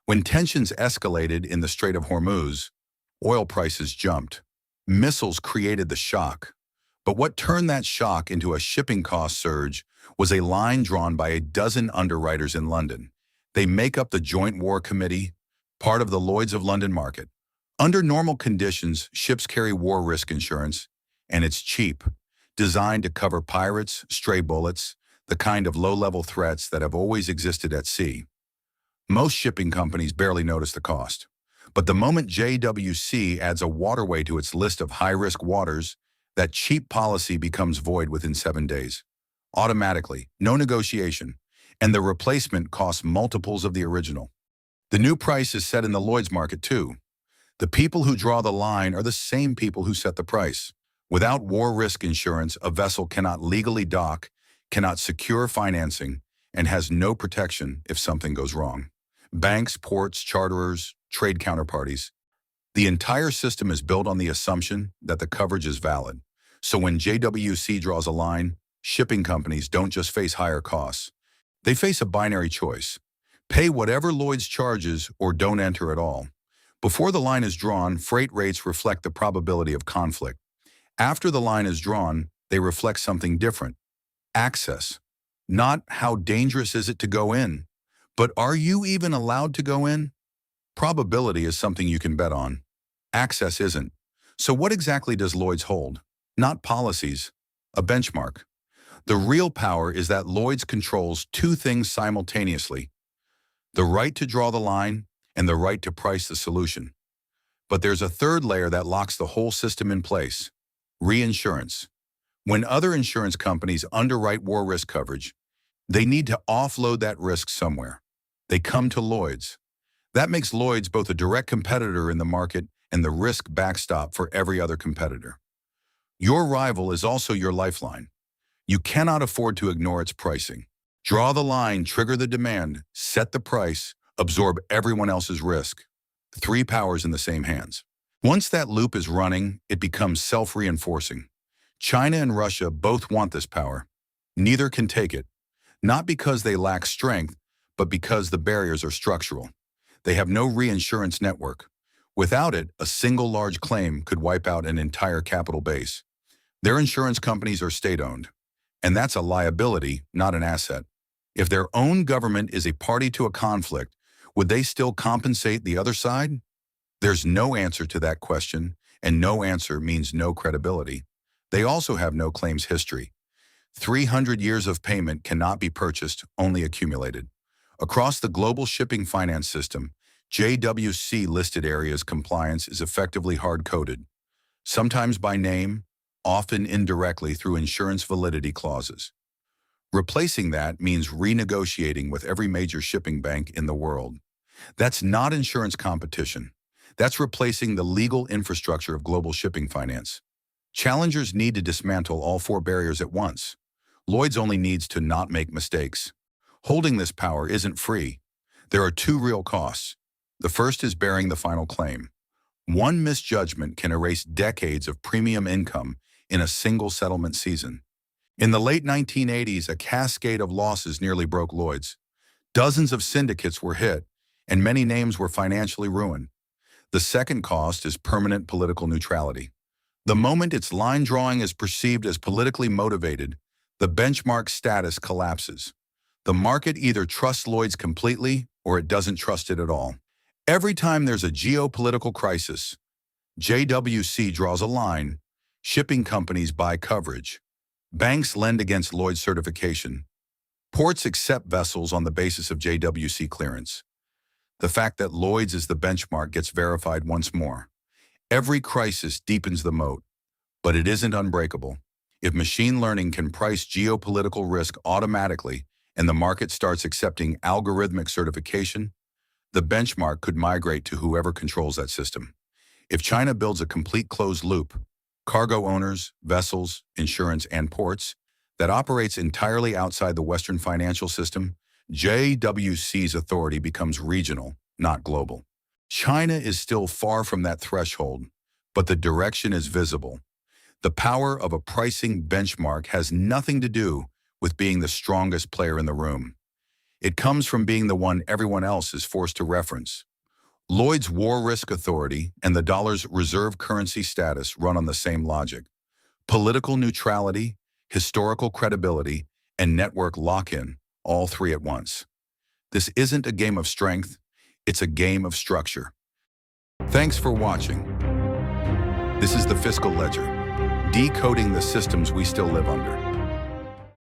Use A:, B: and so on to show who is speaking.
A: When tensions escalated in the Strait of Hormuz, oil prices jumped. Missiles created the shock. But what turned that shock into a shipping cost surge was a line drawn by a dozen underwriters in London. They make up the Joint War Committee, part of the Lloyd's of London market. Under normal conditions, ships carry war risk insurance, and it's cheap, designed to cover pirates, stray bullets, the kind of low-level threats that have always existed at sea. Most shipping companies barely notice the cost. But the moment JWC adds a waterway to its list of high-risk waters, that cheap policy becomes void within 7 days. Automatically, no negotiation, and the replacement costs multiples of the original. The new price is set in the Lloyd's market too. The people who draw the line are the same people who set the price. Without war risk insurance, a vessel cannot legally dock, cannot secure financing, and has no protection if something goes wrong. Banks, ports, charterers, trade counterparties. The entire system is built on the assumption that the coverage is valid. So when JWC draws a line, shipping companies don't just face higher costs. They face a binary choice. Pay whatever Lloyd's charges or don't enter at all. Before the line is drawn, freight rates reflect the probability of conflict. After the line is drawn, they reflect something different. Access. Not how dangerous is it to go in, but are you even allowed to go in? Probability is something you can bet on. Access isn't. So what exactly does Lloyd's hold? Not policies, a benchmark. The real power is that Lloyd's controls two things simultaneously: the right to draw the line and the right to price the solution. But there's a third layer that locks the whole system in place: reinsurance. When other insurance companies underwrite war risk coverage, they need to offload that risk somewhere. They come to Lloyd's. That makes Lloyd's both a direct competitor in the market and the risk backstop for every other competitor. Your rival is also your lifeline. You cannot afford to ignore its pricing. Draw the line, trigger the demand, set the price, absorb everyone else's risk. 3 powers in the same hands. Once that loop is running, it becomes self-reinforcing. China and Russia both want this power. Neither can take it, not because they lack strength, but because the barriers are structural. They have no reinsurance network. Without it, a single large claim could wipe out an entire capital base. Their insurance companies are state-owned, and that's a liability, not an asset. If their own government is a party to a conflict, would they still compensate the other side? There's no answer to that question, and no answer means no credibility. They also have no claims history. 300 years of payment cannot be purchased, only accumulated. Across the global shipping finance system, JWC listed areas compliance is effectively hard-coded, sometimes by name, often indirectly through insurance validity clauses. Replacing that means renegotiating with every major shipping bank in the world. That's not insurance competition. That's replacing the legal infrastructure of global shipping finance. Challengers need to dismantle all 4 barriers at once. Lloyd's only needs to not make mistakes. Holding this power isn't free. There are 2 real costs. The first is bearing the final claim. One misjudgment can erase decades of premium income in a single settlement season. In the late 1980s, a cascade of losses nearly broke Lloyd's. Dozens of syndicates were hit, and many names were financially ruined. The second cost is permanent political neutrality. The moment its line drawing is perceived as politically motivated, the benchmark status collapses. The market either trusts Lloyd's completely or it doesn't trust it at all. Every time there's a geopolitical crisis, JWC draws a line, shipping companies buy coverage, banks lend against Lloyd's certification, ports accept vessels on the basis of JWC clearance. The fact that Lloyd's is the benchmark gets verified once more. Every crisis deepens the moat, but it isn't unbreakable. If machine learning can price geopolitical risk automatically and the market starts accepting algorithmic certification, the benchmark could migrate to whoever controls that system. If China builds a complete closed loop, cargo owners, vessels, insurance, and ports, that operates entirely outside the Western financial system, JWC's authority becomes regional, not global. China is still far from that threshold, but the direction is visible. The power of a pricing benchmark has nothing to do with being the strongest player in the room. It comes from being the one everyone else is forced to reference. Lloyd's War Risk Authority and the dollar's reserve currency status run on the same logic. Political neutrality, historical credibility, and network lock-in, all three at once. This isn't a game of strength, it's a game of structure. Thanks for watching. This is the Fiscal Ledger, decoding the systems we still live under.